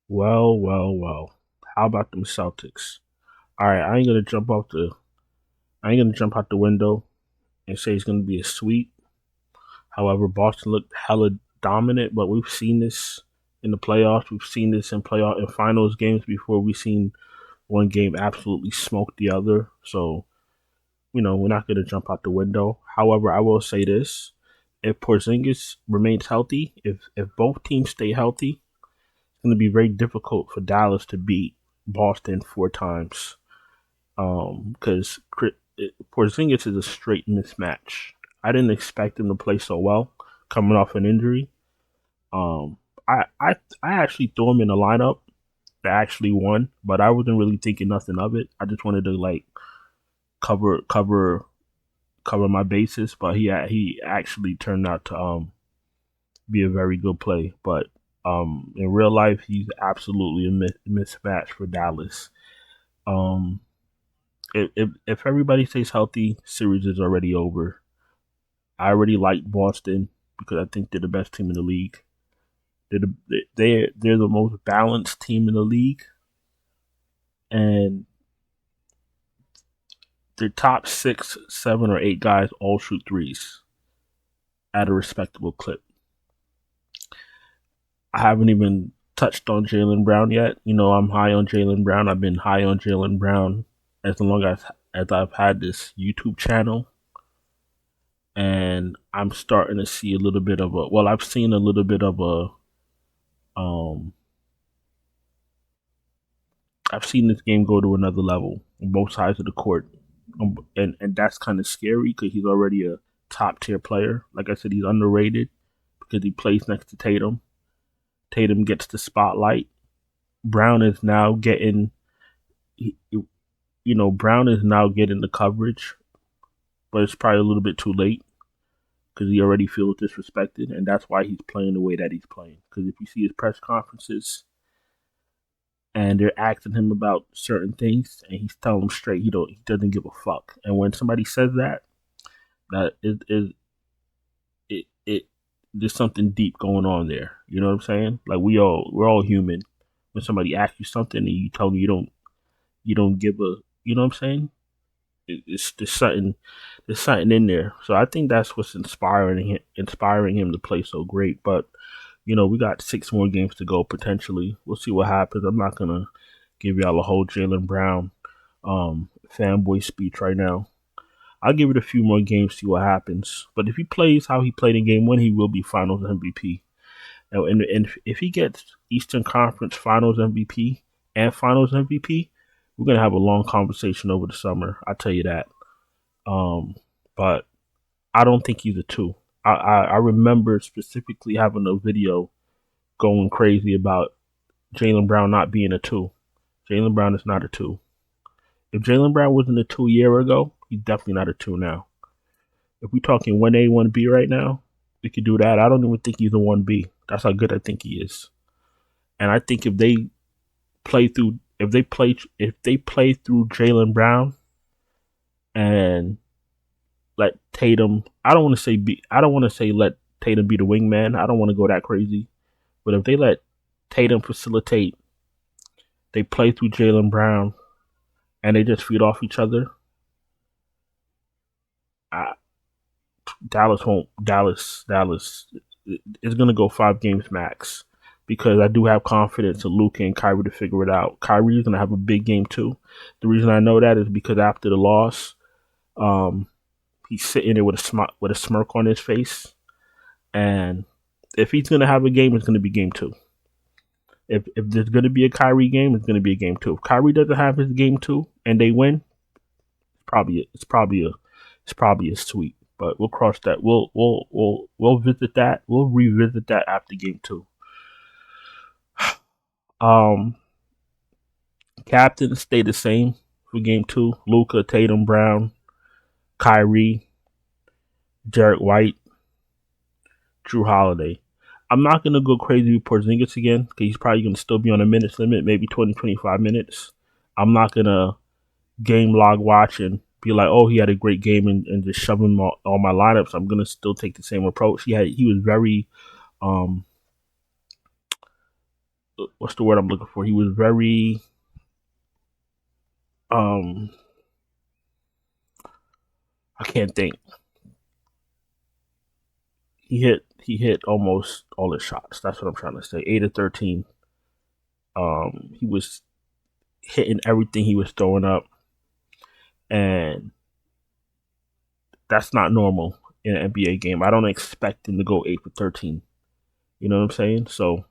Well. How about them Celtics? All right, I ain't gonna jump out the window and say it's gonna be a sweep. However, Boston looked hella dominant, but we've seen this in the playoffs. We've seen this in playoff and finals games before. We've seen one game absolutely smoke the other. So we're not gonna jump out the window. However, I will say this: if Porzingis remains healthy, if both teams stay healthy, it's going to be very difficult for Dallas to beat Boston four times. Because Porzingis is a straight mismatch. I didn't expect him to play so well coming off an injury. Um, I actually threw him in the lineup that actually won, but I wasn't really thinking nothing of it. I just wanted to like cover cover cover my bases, but he actually turned out to be a very good play. But in real life, he's absolutely a mismatch for Dallas. Um, if everybody stays healthy, series is already over. I already like Boston because I think they're the best team in the league. They're the most balanced team in the league, and their top six, seven, or eight guys all shoot threes at a respectable clip. I haven't even touched on Jaylen Brown yet. I'm high on Jaylen Brown. I've been high on Jaylen Brown as long as I've had this YouTube channel, and I'm starting to see a little bit of a. Well, I've seen a little bit of a. Um, I've seen this game go to another level on both sides of the court, and that's kind of scary because he's already a top tier player. Like I said, he's underrated because he plays next to Tatum. Tatum gets the spotlight. Brown is now getting, Brown is now getting the coverage, but it's probably a little bit too late because he already feels disrespected, and that's why he's playing the way that he's playing. Because if you see his press conferences and they're asking him about certain things, and he's telling them straight he doesn't give a fuck. And when somebody says that, that is it there's something deep going on there. You know what I'm saying? Like we're all human. When somebody asks you something and you tell them you don't give a, you know what I'm saying? It's there's something in there. So I think that's what's inspiring him to play so great. But we got six more games to go potentially. We'll see what happens. I'm not gonna give y'all a whole Jaylen Brown fanboy speech right now. I'll give it a few more games, see what happens. But if he plays how he played in game one, he will be Finals MVP. And if he gets Eastern Conference Finals MVP and Finals MVP, we're gonna have a long conversation over the summer. I tell you that. But I don't think he's a two. I remember specifically having a video going crazy about Jaylen Brown not being a two. Jaylen Brown is not a two. If Jaylen Brown wasn't a 2 year ago, he's definitely not a two now. If we're talking 1A, 1B right now, we could do that. I don't even think he's a 1B. That's how good I think he is. And I think if they play through Jaylen Brown and let Tatum, I don't want to say let Tatum be the wingman. I don't want to go that crazy. But if they let Tatum facilitate, they play through Jaylen Brown and they just feed off each other, Dallas is going to go 5 games max because I do have confidence in Luka and Kyrie to figure it out. Kyrie is going to have a big game too. The reason I know that is because after the loss, he's sitting there with a smirk on his face, and if he's going to have a game, it's going to be game two. If there's going to be a Kyrie game, it's going to be a game two. If Kyrie doesn't have his game two and they win, it's probably a sweep. But we'll cross that. We'll visit that. We'll revisit that after game two. Captains stay the same for game two. Luka, Tatum, Brown, Kyrie, Derek White, Drew Holiday. I'm not going to go crazy with Porzingis again because he's probably going to still be on a minutes limit, maybe 20, 25 minutes. I'm not going to game log watch and be like, oh, he had a great game and just shove him all my lineups. I'm going to still take the same approach. He was very what's the word I'm looking for? He was very I can't think. He hit almost all his shots. That's what I'm trying to say. 8 of 13. He was hitting everything he was throwing up, and that's not normal in an NBA game. I don't expect him to go 8 for 13. You know what I'm saying? So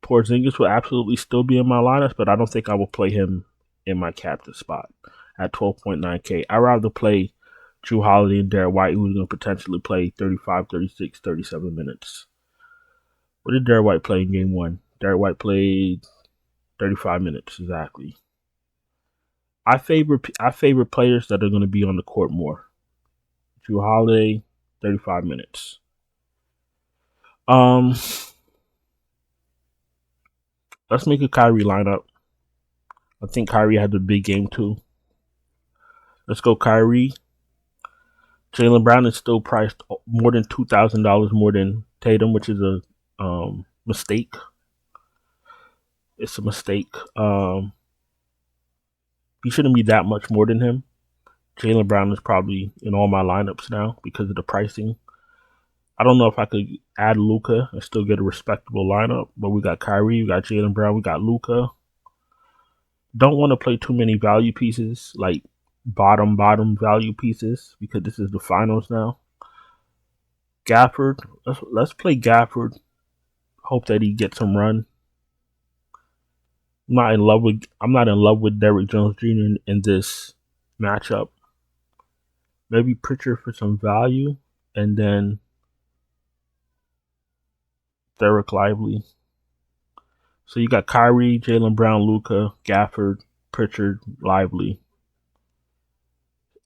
Porzingis will absolutely still be in my lineups, but I don't think I will play him in my captain spot at 12.9K. I'd rather play Drew Holiday and Derek White, who's going to potentially play 35, 36, 37 minutes. What did Derek White play in game one? Derek White played 35 minutes exactly. I favor players that are going to be on the court more. Drew Holiday, 35 minutes. Let's make a Kyrie lineup. I think Kyrie had a big game too. Let's go Kyrie. Jaylen Brown is still priced more than $2,000 more than Tatum, which is a mistake. It's a mistake. He shouldn't be that much more than him. Jaylen Brown is probably in all my lineups now because of the pricing. I don't know if I could add Luka and still get a respectable lineup, but we got Kyrie, we got Jaylen Brown, we got Luka. Don't want to play too many value pieces, like bottom value pieces, because this is the finals now. Gafford, let's play Gafford. Hope that he gets some run. I'm not in love with Derrick Jones Jr. in this matchup. Maybe Pritchard for some value, and then Derek Lively. So you got Kyrie, Jaylen Brown, Luka, Gafford, Pritchard, Lively.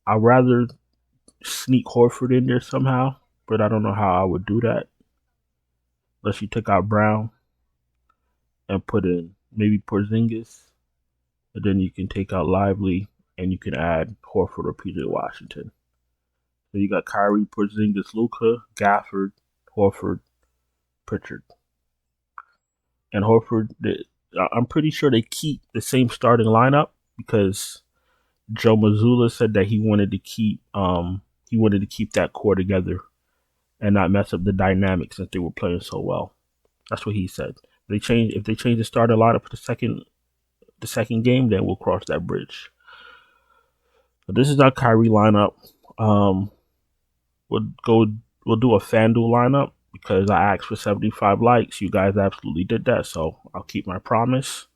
I'd rather sneak Horford in there somehow, but I don't know how I would do that. Unless you took out Brown and put in maybe Porzingis, and then you can take out Lively and you can add Horford or PJ Washington. So you got Kyrie, Porzingis, Luka, Gafford, Horford, Pritchard. And Horford, I'm pretty sure they keep the same starting lineup because Joe Mazzulla said that he wanted to keep that core together and not mess up the dynamics that they were playing so well. That's what he said. If they change the starting lineup for the second game, then we'll cross that bridge. But this is our Kyrie lineup. We'll do a FanDuel lineup because I asked for 75 likes. You guys absolutely did that, so I'll keep my promise.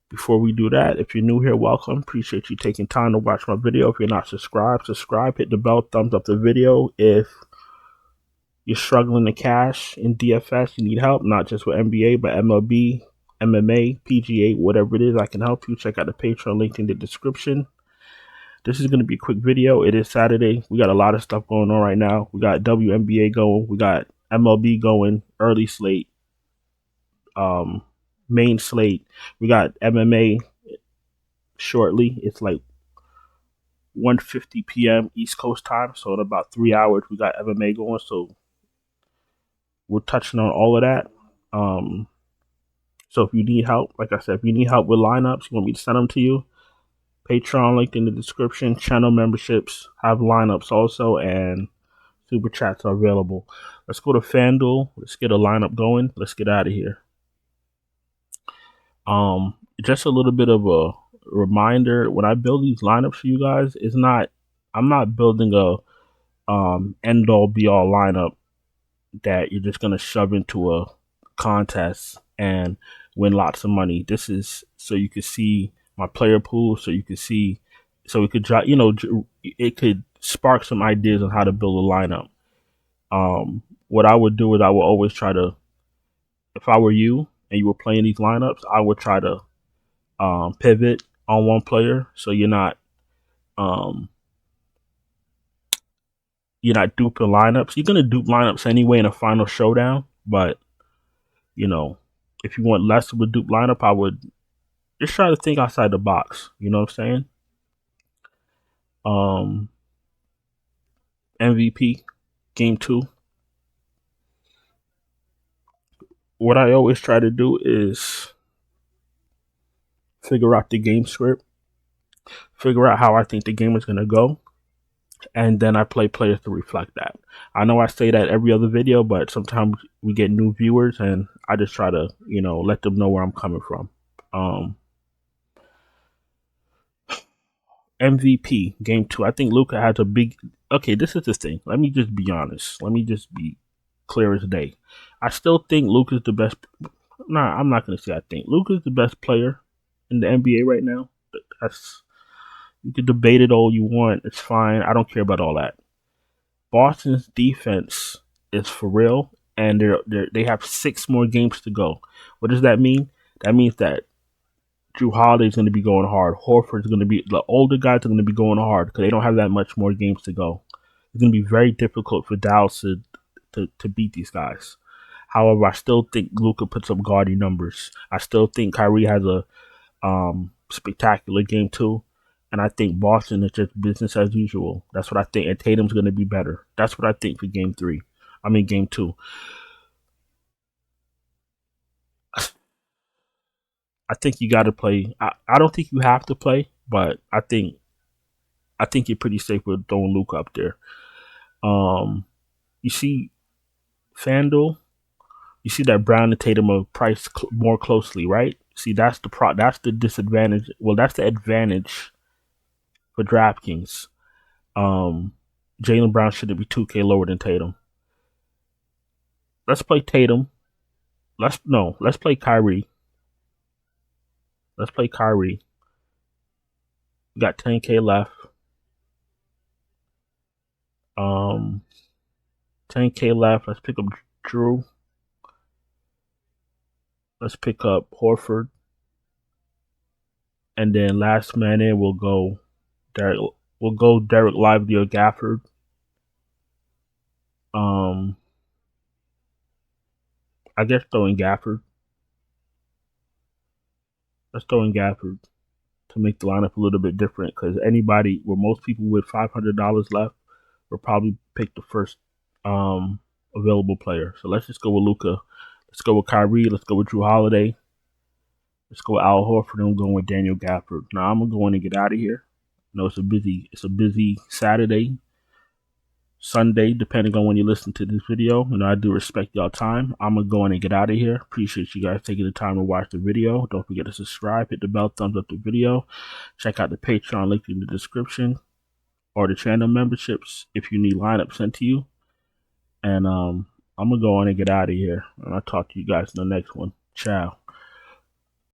Before we do that, if you're new here, welcome. Appreciate you taking time to watch my video. If you're not subscribed, subscribe. Hit the bell, thumbs up the video. If you're struggling to cash in DFS, you need help, not just with NBA, but MLB, MMA, PGA, whatever it is, I can help you. Check out the Patreon link in the description. This is going to be a quick video. It is Saturday. We got a lot of stuff going on right now. We got WNBA going. We got MLB going, early slate, main slate. We got MMA shortly. It's like 1:50 p.m. East Coast time. So in about 3 hours, we got MMA going. So we're touching on all of that. So if you need help, like I said, if you need help with lineups, you want me to send them to you, Patreon linked in the description. Channel memberships have lineups also, and super chats are available. Let's go to FanDuel. Let's get a lineup going. Let's get out of here. Just a little bit of a reminder: when I build these lineups for you guys, I'm not building a end all be all lineup that you're just gonna shove into a contest and win lots of money. This is so you can see my player pool, so you can see, so it could, it could spark some ideas on how to build a lineup. What I would do is I would always try to, if I were you and you were playing these lineups, I would try to pivot on one player, so you're not duping lineups. You're gonna dupe lineups anyway in a final showdown, but if you want less of a dupe lineup, I would just try to think outside the box. You know what I'm saying? MVP game 2. what I always try to do is figure out the game script, figure out how I think the game is going to go, and then I play players to reflect that. I know I say that every other video, but sometimes we get new viewers, and I just try to, let them know where I'm coming from. MVP game 2. I think Luka has a big. Okay, this is the thing. Let me just be honest. Let me just be clear as day. I still think Luka's the best. Nah, I'm not gonna say I think Luka's the best player in the NBA right now. That's You can debate it all you want. It's fine. I don't care about all that. Boston's defense is for real, and they have 6 more games to go. What does that mean? That means that Drew Holiday's going to be going hard. Horford's going to be the older guys are going to be going hard because they don't have that much more games to go. It's going to be very difficult for Dallas to beat these guys. However, I still think Luka puts up gaudy numbers. I still think Kyrie has a spectacular game too. And I think Boston is just business as usual. That's what I think. And Tatum's going to be better. That's what I think for game 3. I mean, game 2. I think you got to play. I don't think you have to play, but I think you're pretty safe with throwing Luke up there. You see FanDuel. You see that Brown and Tatum are priced more closely, right? See, that's the disadvantage. Well, that's the advantage for DraftKings. Jaylen Brown shouldn't be 2K lower than Tatum. Let's play Tatum. Let's play Kyrie. Let's play Kyrie. We got 10K left. 10K left. Let's pick up Drew. Let's pick up Horford. And then last man in, we'll go Derek Lively or Gafford. I guess throwing Gafford. Let's throw in Gafford to make the lineup a little bit different because most people with $500 left will probably pick the first available player. So let's just go with Luka. Let's go with Kyrie. Let's go with Drew Holiday. Let's go with Al Horford. And I'm going with Daniel Gafford. Now I'm gonna go in and get out of here. I know it's a busy Saturday, Sunday, depending on when you listen to this video. I do respect y'all time. I'm gonna go in and get out of here. Appreciate you guys taking the time to watch the video. Don't forget to subscribe, hit the bell, thumbs up the video. Check out the Patreon link in the description or the channel memberships if you need lineups sent to you. And I'm gonna go in and get out of here. And I'll talk to you guys in the next one. Ciao.